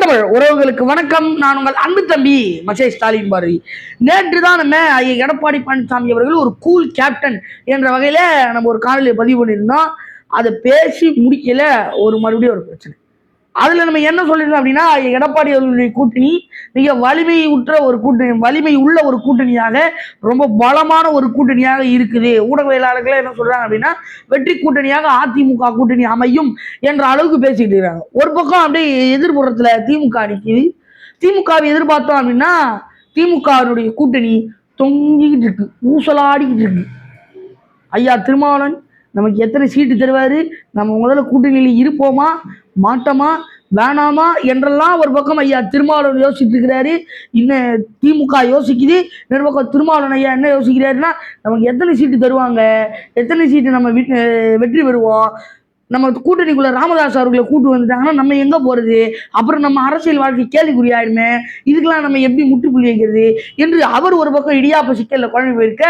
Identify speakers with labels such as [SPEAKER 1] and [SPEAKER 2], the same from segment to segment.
[SPEAKER 1] தமிழ் உறவுகளுக்கு வணக்கம். நான் உங்கள் அன்பு தம்பி மச்சை ஸ்டாலின் பாரதி. நேற்று தான் நம்ம எடப்பாடி பழனிசாமி அவர்கள் ஒரு கூல் கேப்டன் என்ற வகையில நம்ம ஒரு காணொலியை பதிவு பண்ணியிருந்தோம். அதை பேசி முடிக்கல மறுபடியும் ஒரு பிரச்சனை. அதுல நம்ம என்ன சொல்லியிருந்தோம் அப்படின்னா, எடப்பாடி அவர்களுடைய கூட்டணி மிக வலிமை உள்ள ஒரு கூட்டணியாக, ரொம்ப பலமான ஒரு கூட்டணியாக இருக்குது. ஊடகவியலாளர்கள் என்ன சொல்றாங்க அப்படின்னா, வெற்றி கூட்டணியாக அதிமுக கூட்டணி அமையும் என்ற அளவுக்கு பேசிட்டு இருக்காங்க. ஒரு பக்கம் அப்படியே எதிர்ப்புறத்துல திமுக நிற்குது. திமுகவை எதிர்பார்த்தோம் அப்படின்னா, திமுகவினுடைய கூட்டணி தொங்கிக்கிட்டு இருக்கு, ஊசலாடிக்கிட்டு இருக்கு. ஐயா திருமாவளவன் நமக்கு எத்தனை சீட்டு தருவாரு, நம்ம முதல்ல கூட்டணியில் இருப்போமா மாட்டோமா வேணாமா என்றெல்லாம் ஒரு பக்கம் ஐயா திருமாவளவன் யோசிச்சுட்டு இருக்கிறாரு. இன்னும் திமுக யோசிக்குது. இன்னொரு பக்கம் திருமாவளவன் ஐயா என்ன யோசிக்கிறாருன்னா, நமக்கு எத்தனை சீட்டு தருவாங்க, எத்தனை சீட்டு நம்ம வெற்றி பெறுவோம், நம்ம கூட்டணிக்குள்ள ராமதாஸ் அவர்களை கூட்டு வந்துட்டாங்கன்னா நம்ம எங்க போறது, அப்புறம் நம்ம அரசியல் வாழ்க்கை கேள்விக்குறியாயிடுமே, இதுக்கெல்லாம் நம்ம எப்படி முற்றுப்புள்ளி வைக்கிறது என்று அவர் ஒரு பக்கம் இடியாப்ப சிக்கல்ல குழம்பு போயிருக்க,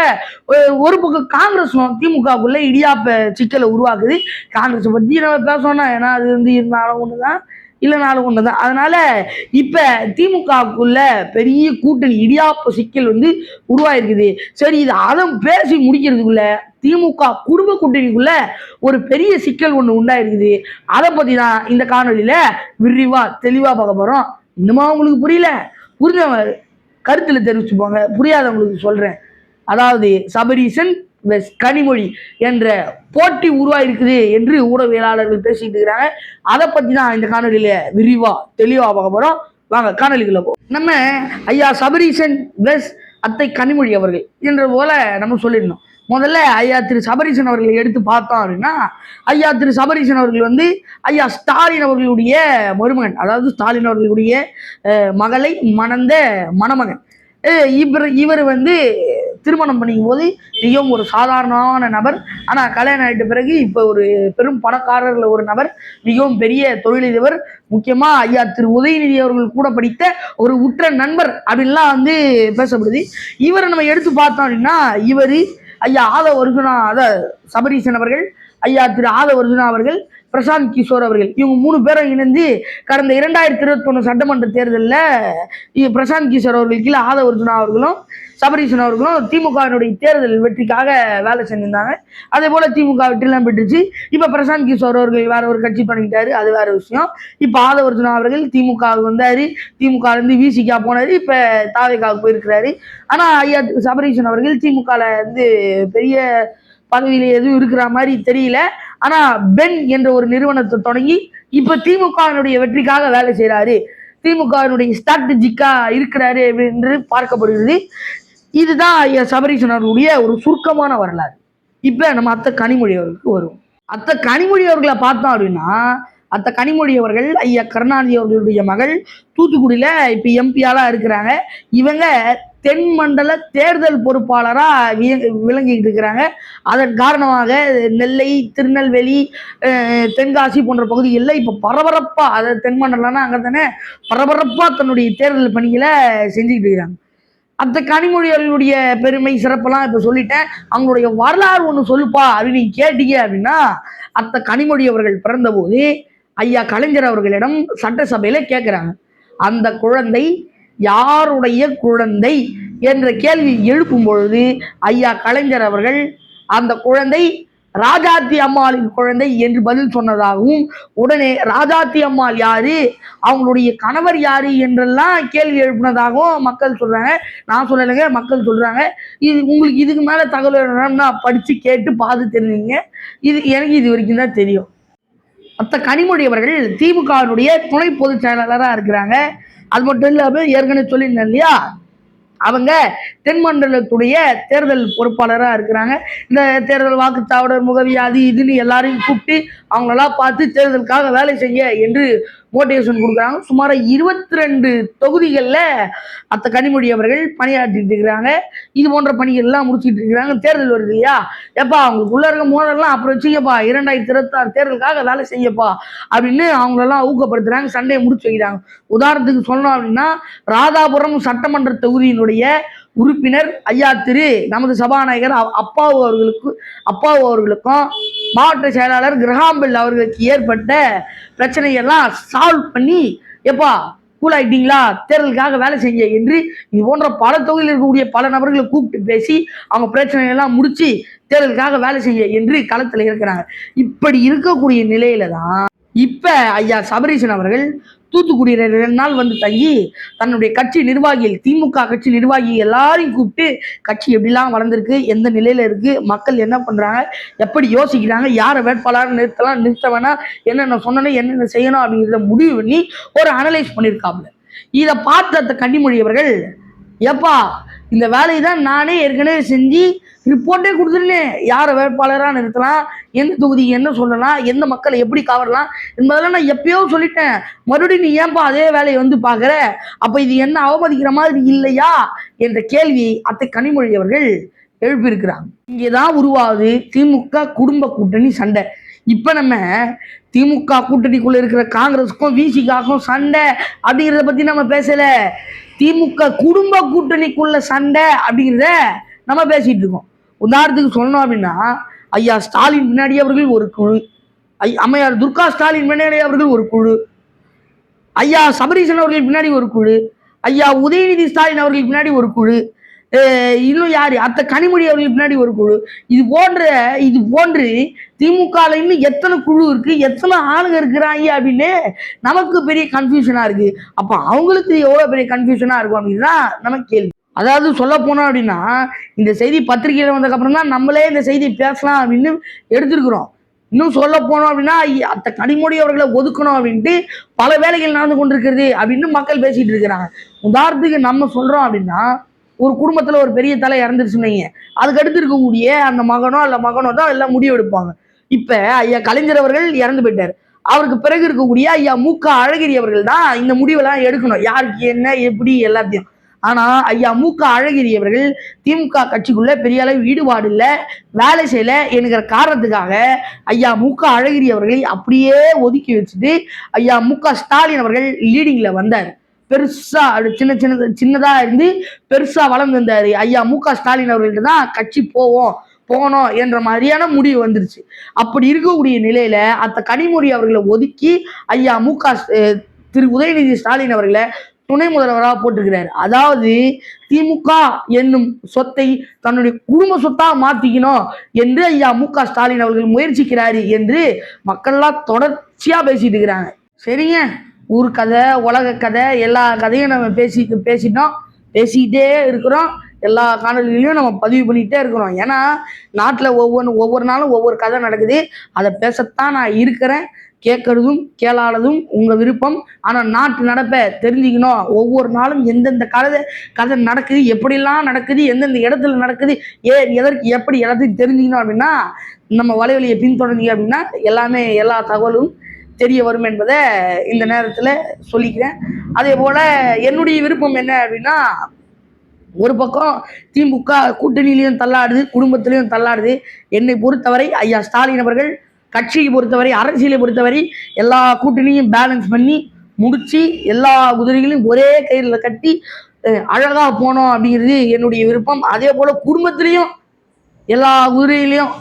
[SPEAKER 1] ஒரு பக்கம் காங்கிரஸும் திமுகக்குள்ள இடியாப்ப சிக்கலை உருவாக்குது. காங்கிரஸ் பத்தி நம்ம பேசணும்னா, ஏன்னா அது இருந்தாலும் ஒண்ணுதான் இல்லைனாலும் ஒண்ணுதான். அதனால இப்ப திமுகக்குள்ள பெரிய கூட்டணி இடியாப்ப சிக்கல் உருவாயிருக்குது. சரி, இது அதை பேசி முடிக்கிறதுக்குள்ள திமுக குடும்ப கூட்டணிக்குள்ள ஒரு பெரிய சிக்கல் ஒண்ணு உண்டாயிருக்குது. அதை பத்தி தான் இந்த காணொலியில விரிவா தெளிவா பார்க்க போறோம். இன்னுமா உங்களுக்கு புரியல? புரிஞ்சவங்க கருத்துல தெரிவிச்சு போங்க, புரியாதவங்களுக்கு சொல்றேன். அதாவது சபரீசன் கனிமொழி என்ற போட்டி உருவாயிருக்குது என்று ஊடகவியலாளர்கள் பேசிட்டு இருக்கிறாங்க. அதை பத்தி தான் இந்த காணொலியில விரிவா தெளிவா பார்க்க போறோம். வாங்க காணொலிக்குள்ள போ. நம்ம ஐயா சபரீசன் அத்தை கனிமொழி அவர்கள் என்ற போல நம்ம சொல்லிடணும். முதல்ல ஐயா திரு சபரீசன் அவர்களை எடுத்து பார்த்தோம் அப்படின்னா, ஐயா திரு சபரீசன் அவர்கள் ஐயா ஸ்டாலின் அவர்களுடைய மருமகன், அதாவது ஸ்டாலின் அவர்களுடைய மகளை மணந்த மணமகன். இவர் திருமணம் பண்ணிக்கும் போது மிகவும் ஒரு சாதாரணமான நபர். ஆனால் கல்யாணம் ஆகிட்ட பிறகு இப்போ ஒரு பெரும் பணக்காரர்ல ஒரு நபர், மிகவும் பெரிய தொழிலதிபர். முக்கியமா ஐயா திரு உதயநிதி அவர்கள் கூட படித்த ஒரு உற்ற நண்பர் அப்படின்லாம் பேசப்படுது. இவரை நம்ம எடுத்து பார்த்தோம் அப்படின்னா, இவர் ஐயா சபரீசன் அவர்கள், ஐயா திரு ஆதவர்ஜுனா அவர்கள், பிரசாந்த் கிஷோர் அவர்கள், இவங்க 3 பேரும் இணைந்து கடந்த 2021 சட்டமன்ற தேர்தலில் பிரசாந்த் கிஷோர் அவர்கள் கீழே ஆதவர்ஜுனா அவர்களும் சபரீசன் அவர்களும் திமுகவினுடைய தேர்தல் வெற்றிக்காக வேலை செஞ்சிருந்தாங்க. அதே போல திமுக வெற்றிலாம் பெற்றுச்சு. இப்ப பிரசாந்த் கிஷோர் அவர்கள் வேற ஒரு கட்சி பண்ணிக்கிட்டாரு, அது வேற விஷயம். இப்ப ஆதவர்ஜுனா அவர்கள் திமுக வந்தாரு, திமுக இருந்து விசிகா போனாரு, இப்ப தாவேகாவுக்கு போயிருக்கிறாரு. ஆனா ஐயா சபரீசன் அவர்கள் திமுகல பெரிய பதவியில எதுவும் இருக்கிற மாதிரி தெரியல. ஆனா பென் என்ற ஒரு நிறுவனத்தை தொடங்கி இப்ப திமுகவினுடைய வெற்றிக்காக வேலை செய்யறாரு, திமுகவினுடைய ஸ்ட்ராட்டஜிக்கா இருக்கிறாரு என்று பார்க்கப்படுகிறது. இதுதான் ஐயா சபரீசன் அவர்களுடைய ஒரு சுருக்கமான வரலாறு. இப்ப நம்ம அத்தை கனிமொழி அவர்களுக்கு வரும். அத்தை கனிமொழி அவர்களை பார்த்தோம் அப்படின்னா, அத்தை கனிமொழி அவர்கள் ஐயா கருணாநிதி அவர்களுடைய மகள், தூத்துக்குடியில இப்ப எம்பியாலா இருக்கிறாங்க. இவங்க தென் மண்டல தேர்தல் பொறுப்பாளரா விளங்கிட்டு இருக்கிறாங்க. அதன் காரணமாக நெல்லை, திருநெல்வேலி, தென்காசி போன்ற பகுதிகளில் இப்ப பரபரப்பா, அதாவது தென் மண்டலம்னா அங்க தானே பரபரப்பா தன்னுடைய தேர்தல் பணிகளை செஞ்சுக்கிட்டு இருக்கிறாங்க. அந்த கனிமொழிகளுடைய பெருமை சிறப்பெல்லாம் இப்ப சொல்லிட்டேன். அவங்களுடைய வரலாறு ஒண்ணு சொல்லுப்பா அப்படின்னு நீங்க கேட்டீங்க அப்படின்னா, அந்த கனிமொழி அவர்கள் பிறந்த போது ஐயா கலைஞர் அவர்களிடம் சட்டசபையில கேட்கிறாங்க, அந்த குழந்தை யாருடைய குழந்தை என்ற கேள்வி எழுப்பும் பொழுது ஐயா கலைஞர் அவர்கள் அந்த குழந்தை ராஜாத்தி அம்மாளின் குழந்தை என்று பதில் சொன்னதாகவும், உடனே ராஜாத்தி அம்மாள் யாரு, அவங்களுடைய கணவர் யாரு என்றெல்லாம் கேள்வி எழுப்பினதாகவும் மக்கள் சொல்றாங்க. நான் சொல்லலைங்க, மக்கள் சொல்றாங்க. இது உங்களுக்கு இதுக்கு மேல தகவல் வேணும்னா படிச்சு கேட்டு பார்த்து தெரிஞ்சுங்க. எனக்கு இது வரைக்கும் தான் தெரியும். அத்த கனிமொழி அவர்கள் திமுகவினுடைய துணை பொதுச் செயலாளராக இருக்கிறாங்க. அது மட்டும் இல்லாம ஏற்கனவே சொல்லியிருந்தேன் இல்லையா, அவங்க தென்மண்டலத்துடைய தேர்தல் பொறுப்பாளராக இருக்கிறாங்க. இந்த தேர்தல் வாக்குச்சாவடர் முகவி அது இதுன்னு எல்லாரையும் கூப்பிட்டு அவங்களெல்லாம் பார்த்து தேர்தலுக்காக வேலை செய்ய என்று மோட்டிவேஷன் கொடுக்குறாங்க. சுமார் 22 தொகுதிகளில் அத்த கனிமொழி அவர்கள் பணியாற்றிட்டு இருக்கிறாங்க. இது போன்ற பணிகள்லாம் முடிச்சுட்டு இருக்கிறாங்க. தேர்தல் வருது இல்லையா, எப்பா அவங்களுக்குள்ள இருக்க மோதல்லாம் அப்புறம் வச்சுக்கப்பா, 2026 தேர்தலுக்காக வேலை செய்யப்பா அப்படின்னு அவங்களெல்லாம் ஊக்கப்படுத்துறாங்க, சண்டையை முடிச்சு வைக்கிறாங்க. உதாரணத்துக்கு சொல்லணும் அப்படின்னா, ராதாபுரம் சட்டமன்ற தொகுதியினுடைய உறுப்பினர் ஐயா திரு நமது சபாநாயகர் அப்பாவு அவர்களுக்கும் மாவட்ட செயலாளர் கிரகாம்பெல் அவர்களுக்கு ஏற்பட்ட பிரச்சனையெல்லாம் சால்வ் பண்ணி, எப்பா கூல் ஆயிட்டீங்களா, தேர்தலுக்காக வேலை செய்ய என்று இது போன்ற பல தொகுதியில் இருக்கக்கூடிய பல நபர்களை கூப்பிட்டு பேசி அவங்க பிரச்சனையெல்லாம் முடிச்சு தேர்தலுக்காக வேலை செய்ய என்று களத்தில் இருக்கிறாங்க. இப்படி இருக்கக்கூடிய நிலையில தான் இப்ப ஐயா சபரீசன் அவர்கள் தூத்துக்குடியில 2 நாள் வந்து தங்கி தன்னுடைய கட்சி நிர்வாகிகள், திமுக கட்சி நிர்வாகி எல்லாரையும் கூப்பிட்டு கட்சி எப்படிலாம் வளர்ந்துருக்கு, எந்த நிலையில இருக்கு, மக்கள் என்ன பண்றாங்க, எப்படி யோசிக்கிறாங்க, யாரை வேட்பாளர் நிறுத்தலாம், நிறுத்த வேணாம், என்னென்ன சொன்னணும், என்னென்ன செய்யணும் அப்படிங்கிறத முடிவு பண்ணி ஒரு அனலைஸ் பண்ணியிருக்காப்ல. இதை பார்த்த அந்த கன்னிமொழி அவர்கள், எப்பா இந்த வேலையை தான் நானே ஏற்கனவே செஞ்சு ரிப்போர்ட்டே கொடுத்துருந்தேன், யாரை வேட்பாளராக நிறுத்தலாம், எந்த தொகுதி என்ன சொல்லலாம், எந்த மக்களை எப்படி கவரலாம் என்பதெல்லாம் நான் எப்பயோ சொல்லிட்டேன். மறுபடியும் நீ ஏன்பா அதே வேலையை வந்து பார்க்குற, அப்போ இது என்ன அவமதிக்கிற மாதிரி இல்லையா என்ற கேள்வியை அத்தை கனிமொழி அவர்கள் எழுப்பியிருக்கிறாங்க. இங்கேதான் உருவாகுது திமுக குடும்ப கூட்டணி சண்டை. இப்போ நம்ம திமுக கூட்டணிக்குள்ள இருக்கிற காங்கிரஸுக்கும் விசிகாக்கும் சண்டை அப்படிங்கிறத பற்றி நம்ம பேசல, திமுக குடும்ப கூட்டணிக்குள்ள சண்டை அப்படிங்கிறத நம்ம பேசிட்டு இருக்கோம். உதாரணத்துக்கு சொல்லணும் அப்படின்னா, ஐயா ஸ்டாலின் பின்னாடி அவர்கள் ஒரு குழு, அம்மையார் துர்கா ஸ்டாலின் பின்னாடி அவர்கள் ஒரு குழு, ஐயா சபரீசன் அவர்கள் பின்னாடி ஒரு குழு, ஐயா உதயநிதி ஸ்டாலின் அவர்கள் பின்னாடி ஒரு குழு, இன்னும் யாரு அத்தை கனிமொழி அவர்கள் பின்னாடி ஒரு குழு, இது போன்று திமுகல இன்னும் எத்தனை குழு இருக்கு, எத்தனை ஆளுங்க இருக்கிறாங்க அப்படின்னு நமக்கு பெரிய கன்ஃபியூஷனா இருக்கு. அப்ப அவங்களுக்கு எவ்வளவு பெரிய கன்ஃபியூஷனா இருக்கும் அப்படின்னு தான் நமக்கு கேள்வி. அதாவது சொல்ல போனோம் அப்படின்னா, இந்த செய்தி பத்திரிகையில வந்ததுக்கு அப்புறம் தான் நம்மளே இந்த செய்தி பேசலாம் அப்படின்னு எடுத்திருக்கிறோம். இன்னும் சொல்ல போனோம் அப்படின்னா, அத்த கனிமொழி அவர்களை ஒதுக்கணும் அப்படின்ட்டு பல வேலைகள் நடந்து கொண்டிருக்கிறது அப்படின்னு மக்கள் பேசிட்டு இருக்கிறாங்க. உதாரணத்துக்கு நம்ம சொல்றோம் அப்படின்னா, ஒரு குடும்பத்துல ஒரு பெரிய தலை இறந்துருச்சுன்னு, அதுக்கு அடுத்து இருக்கக்கூடிய அந்த மகனோ தான் எல்லாம் முடிவு எடுப்பாங்க. இப்ப ஐயா கலைஞர் அவர்கள் இறந்து போயிட்டாரு, அவருக்கு பிறகு இருக்கக்கூடிய ஐயா மு.க. அழகிரி அவர்கள் தான் இந்த முடிவெல்லாம் எடுக்கணும், யாருக்கு என்ன எப்படி எல்லாத்தையும். ஆனா ஐயா மு.க. அழகிரி அவர்கள் திமுக கட்சிக்குள்ள பெரிய அளவு ஈடுபாடு இல்லை, வேலை செய்யல என்கிற காரணத்துக்காக ஐயா மு.க. அழகிரி அவர்களை அப்படியே ஒதுக்கி வச்சுட்டு ஐயா மு.க. ஸ்டாலின் அவர்கள் லீடிங்ல வந்தார். பெருசா சின்னதா இருந்து பெருசா வளர்ந்து வந்தாரு. ஐயா மு.க. ஸ்டாலின் அவர்கள்ட்ட தான் கட்சி போகணும் என்ற மாதிரியான முடிவு வந்துருச்சு. அப்படி இருக்கக்கூடிய நிலையில அத்த கனிமொழி அவர்களை ஒதுக்கி ஐயா திரு உதயநிதி ஸ்டாலின் அவர்களை துணை முதல்வராக போட்டிருக்கிறார். அதாவது திமுக என்னும் சொத்தை தன்னுடைய குடும்ப சொத்தா மாத்திக்கணும் என்று ஐயா மு.க. ஸ்டாலின் அவர்கள் முயற்சிக்கிறாரு என்று மக்கள்லாம் தொடர்ச்சியா பேசிட்டு இருக்கிறாங்க. சரிங்க, ஊர் கதை, உலக கதை, எல்லா கதையும் நம்ம பேசிக்கிட்டே இருக்கிறோம். எல்லா காணொலிகளையும் நம்ம பதிவு பண்ணிக்கிட்டே இருக்கிறோம். ஏன்னா நாட்டில் ஒவ்வொரு நாளும் ஒவ்வொரு கதை நடக்குது, அதை பேசத்தான் நான் இருக்கிறேன். கேட்கறதும் கேளாததும் உங்க விருப்பம். ஆனா நாட்டு நடப்ப தெரிஞ்சுக்கணும். ஒவ்வொரு நாளும் எந்தெந்த கதை நடக்குது, எப்படிலாம் நடக்குது, எந்தெந்த இடத்துல நடக்குது, எதற்கு எப்படி எல்லாத்தையும் தெரிஞ்சுக்கணும் அப்படின்னா நம்ம வலைவலியை பின்தொடர்ந்தீங்க அப்படின்னா எல்லா தகவலும் தெரிய வரும் என்பதை இந்த நேரத்தில் சொல்லிக்கிறேன். அதே போல என்னுடைய விருப்பம் என்ன அப்படின்னா, ஒரு பக்கம் திமுக கூட்டணியிலையும் தள்ளாடுது, குடும்பத்திலையும் தள்ளாடுது. என்னை பொறுத்தவரை ஐயா ஸ்டாலின் அவர்கள் கட்சியை பொறுத்தவரை, அரசியலை பொறுத்தவரை எல்லா கூட்டணியும் பேலன்ஸ் பண்ணி முடிச்சு எல்லா குதிரைகளையும் ஒரே கயிறில் கட்டி அழகா போனோம் அப்படிங்கிறது என்னுடைய விருப்பம். அதே போல குடும்பத்திலையும் எல்லா குதிரையிலையும்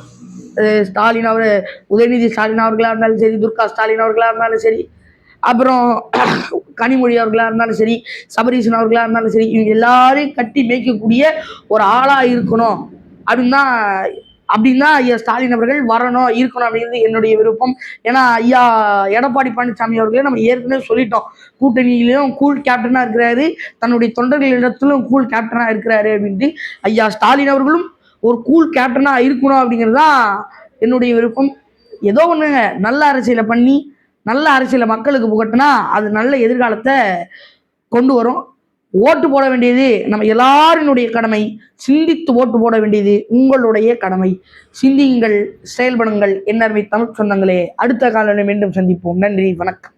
[SPEAKER 1] உதயநிதி ஸ்டாலின் அவர்களாக இருந்தாலும் சரி, துர்கா ஸ்டாலின் அவர்களாக இருந்தாலும் சரி, அப்புறம் கனிமொழி அவர்களாக இருந்தாலும் சரி, சபரீசன் அவர்களாக இருந்தாலும் சரி, இவங்க எல்லாரையும் கட்டி மேய்க்கக்கூடிய ஒரு ஆளாக இருக்கணும் அப்படின்னா ஐயா ஸ்டாலின் அவர்கள் இருக்கணும் அப்படிங்கிறது என்னுடைய விருப்பம். ஏன்னா ஐயா எடப்பாடி பழனிசாமி அவர்களே நம்ம ஏற்கனவே சொல்லிட்டோம், கூட்டணியிலையும் கூல் கேப்டனாக இருக்கிறாரு, தன்னுடைய தொண்டர்களிடத்திலும் கூல் கேப்டனாக இருக்கிறாரு அப்படின்ட்டு. ஐயா ஸ்டாலின் அவர்களும் ஒரு கூல் கேப்டனாக இருக்கணும் அப்படிங்கிறது தான் என்னுடைய விருப்பம். ஏதோ ஒன்றுங்க, நல்ல அரசியலை பண்ணி நல்ல அரசியலை மக்களுக்கு புகட்டினா அது நல்ல எதிர்காலத்தை கொண்டு வரும். ஓட்டு போட வேண்டியது நம்ம எல்லாரினுடைய கடமை, சிந்தித்து ஓட்டு போட வேண்டியது உங்களுடைய கடமை. சிந்தியுங்கள், செயல்படுங்கள். என்னர்மை தமிழ் சொந்தங்களே, அடுத்த காலையில் மீண்டும் சந்திப்போம். நன்றி, வணக்கம்.